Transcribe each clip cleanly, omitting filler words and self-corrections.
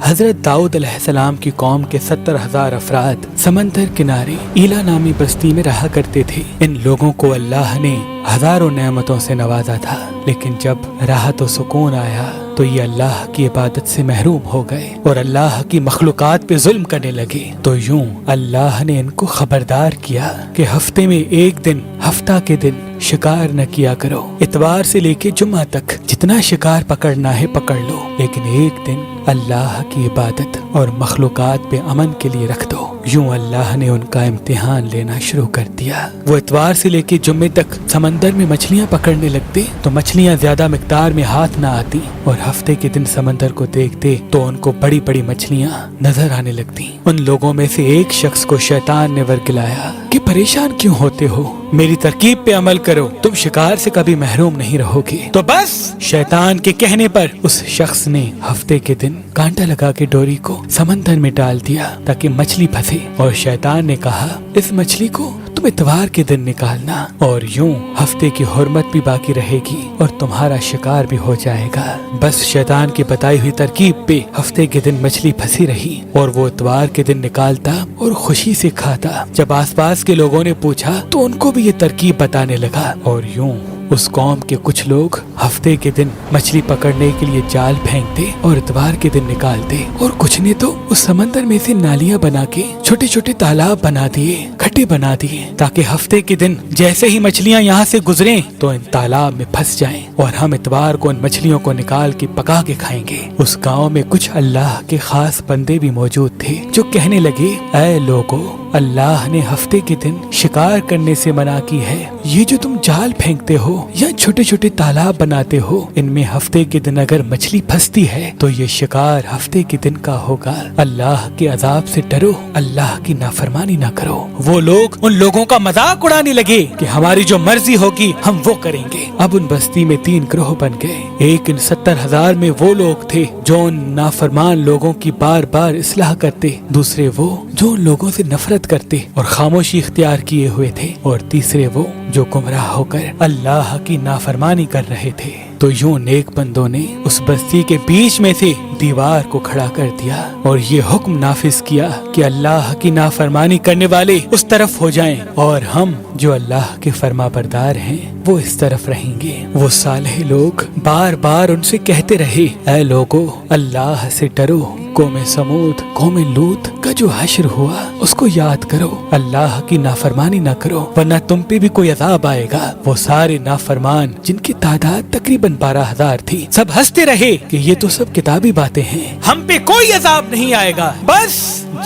حضرت داؤد علیہ السلام کی قوم کے 70,000 افراد سمندر کنارے ایلا نامی بستی میں رہا کرتے تھے۔ ان لوگوں کو اللہ نے ہزاروں نعمتوں سے نوازا تھا، لیکن جب راحت و سکون آیا تو یہ اللہ کی عبادت سے محروم ہو گئے اور اللہ کی مخلوقات پہ ظلم کرنے لگے۔ تو یوں اللہ نے ان کو خبردار کیا کہ ہفتے میں ایک دن، ہفتہ کے دن شکار نہ کیا کرو۔ اتوار سے لے کے جمعہ تک جتنا شکار پکڑنا ہے پکڑ لو، لیکن ایک دن اللہ کی عبادت اور مخلوقات پہ امن کے لیے رکھ دو۔ یوں اللہ نے ان کا امتحان لینا شروع کر دیا۔ وہ اتوار سے لے کے جمعے تک سمندر میں مچھلیاں پکڑنے لگتے تو مچھلیاں زیادہ مقدار میں ہاتھ نہ آتی، اور ہفتے کے دن سمندر کو دیکھتے تو ان کو بڑی بڑی مچھلیاں نظر آنے لگتی۔ ان لوگوں میں سے ایک شخص کو شیطان نے ورگلایا کہ پریشان کیوں ہوتے ہو، میری ترکیب پہ عمل کرو، تم شکار سے کبھی محروم نہیں رہو گے۔ تو بس شیطان کے کہنے پر اس شخص نے ہفتے کے دن کانٹا لگا کے ڈوری کو سمندر میں ڈال دیا تاکہ مچھلی پھنسے، اور شیطان نے کہا اس مچھلی کو تم اتوار کے دن نکالنا، اور یوں ہفتے کی حرمت بھی باقی رہے گی اور تمہارا شکار بھی ہو جائے گا۔ بس شیطان کی بتائی ہوئی ترکیب پہ ہفتے کے دن مچھلی پھنسی رہی اور وہ اتوار کے دن نکالتا اور خوشی سے کھاتا۔ جب آس پاس کے لوگوں نے پوچھا تو ان کو بھی یہ ترکیب بتانے لگا، اور یوں اس قوم کے کچھ لوگ ہفتے کے دن مچھلی پکڑنے کے لیے جال پھینکتے اور اتوار کے دن نکالتے، اور کچھ نے تو اس سمندر میں سے نالیاں بنا کے چھوٹے چھوٹے تالاب بنا دیے، کھڈے بنا دیے، تاکہ ہفتے کے دن جیسے ہی مچھلیاں یہاں سے گزریں تو ان تالاب میں پھنس جائیں، اور ہم اتوار کو ان مچھلیوں کو نکال کے پکا کے کھائیں گے۔ اس گاؤں میں کچھ اللہ کے خاص بندے بھی موجود تھے جو کہنے لگے، اے لوگو، اللہ نے ہفتے کے دن شکار کرنے سے منع کی ہے۔ یہ جو تم جال پھینکتے ہو یا چھوٹے چھوٹے تالاب بناتے ہو، ان میں ہفتے کے دن اگر مچھلی پھنستی ہے تو یہ شکار ہفتے کے دن کا ہوگا۔ اللہ کے عذاب سے ڈرو، اللہ کی نافرمانی نہ کرو۔ وہ لوگ ان لوگوں کا مذاق اڑانے لگے کہ ہماری جو مرضی ہوگی ہم وہ کریں گے۔ اب ان بستی میں 3 گروہ بن گئے۔ ایک ان 70,000 میں وہ لوگ تھے جو ان نافرمان لوگوں کی بار بار اصلاح کرتے، دوسرے وہ جو ان لوگوں سے نفرت کرتے اور خاموشی اختیار کیے ہوئے تھے، اور تیسرے وہ جو گمراہ ہو کر اللہ کی نافرمانی کر رہے تھے۔ تو یوں نیک بندوں نے اس بستی کے بیچ میں سے دیوار کو کھڑا کر دیا اور یہ حکم نافذ کیا کہ اللہ کی نافرمانی کرنے والے اس طرف ہو جائیں، اور ہم جو اللہ کے فرما بردار ہیں وہ اس طرف رہیں گے۔ وہ صالح لوگ بار بار ان سے کہتے رہے، اے لوگو، اللہ سے ڈرو، قوم سمود، قوم لوط کا جو حشر ہوا اس کو یاد کرو، اللہ کی نافرمانی نہ کرو ورنہ تم پہ بھی کوئی عذاب آئے گا۔ وہ سارے نافرمان جن کی تعداد تقریباً 12,000 تھی، سب ہنستے رہے کہ یہ تو سب کتابی باتیں ہیں، ہم پہ کوئی عذاب نہیں آئے گا۔ بس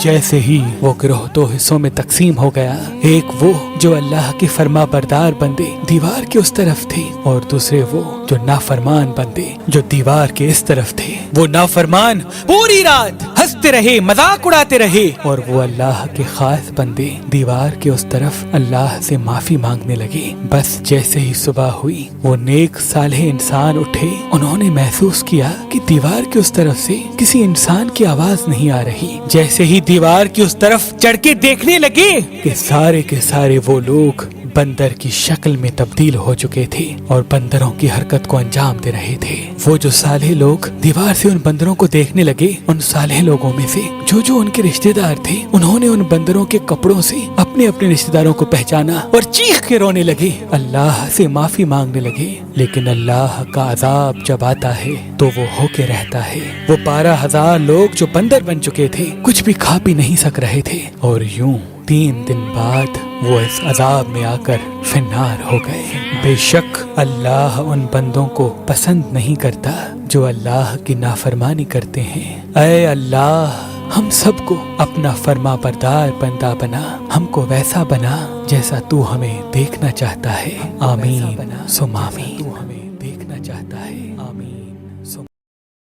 جیسے ہی وہ گروہ 2 حصوں میں تقسیم ہو گیا، ایک وہ جو اللہ کے فرما بردار بندے دیوار کے اس طرف تھے، اور دوسرے وہ جو نافرمان بندے جو دیوار کے اس طرف تھے۔ وہ نافرمان پوری رات ہنستے رہے، مذاق اڑاتے رہے، اور وہ اللہ کے خاص بندے دیوار کے اس طرف اللہ سے معافی مانگنے لگے۔ بس جیسے ہی صبح ہوئی، وہ نیک صالح انسان اٹھے، انہوں نے محسوس کیا کہ دیوار کے اس طرف سے کسی انسان کی آواز نہیں آ رہی۔ جیسے ہی دیوار کی اس طرف چڑھ کے دیکھنے لگے کہ سارے کے سارے وہ لوگ بندر کی شکل میں تبدیل ہو چکے تھے اور بندروں کی حرکت کو انجام دے رہے تھے۔ وہ جو صالح لوگ دیوار سے ان بندروں کو دیکھنے لگے، ان صالح لوگوں میں سے جو ان کے رشتہ دار تھے، انہوں نے ان بندروں کے کپڑوں سے اپنے اپنے رشتہ داروں کو پہچانا اور چیخ کے رونے لگے، اللہ سے معافی مانگنے لگے۔ لیکن اللہ کا عذاب جب آتا ہے تو وہ ہو کے رہتا ہے۔ وہ 12,000 لوگ جو بندر بن چکے تھے کچھ بھی کھا پی نہیں سک رہے تھے، اور یوں 3 دن بعد وہ اس عذاب میں آ کر فنار ہو گئے۔ بے شک اللہ ان بندوں کو پسند نہیں کرتا جو اللہ کی نافرمانی کرتے ہیں۔ اے اللہ، ہم سب کو اپنا فرما بردار بندہ بنا، ہم کو ویسا بنا جیسا تو ہمیں دیکھنا چاہتا ہے۔ آمین ثم آمین۔ تو ہمیں دیکھنا چاہتا ہے۔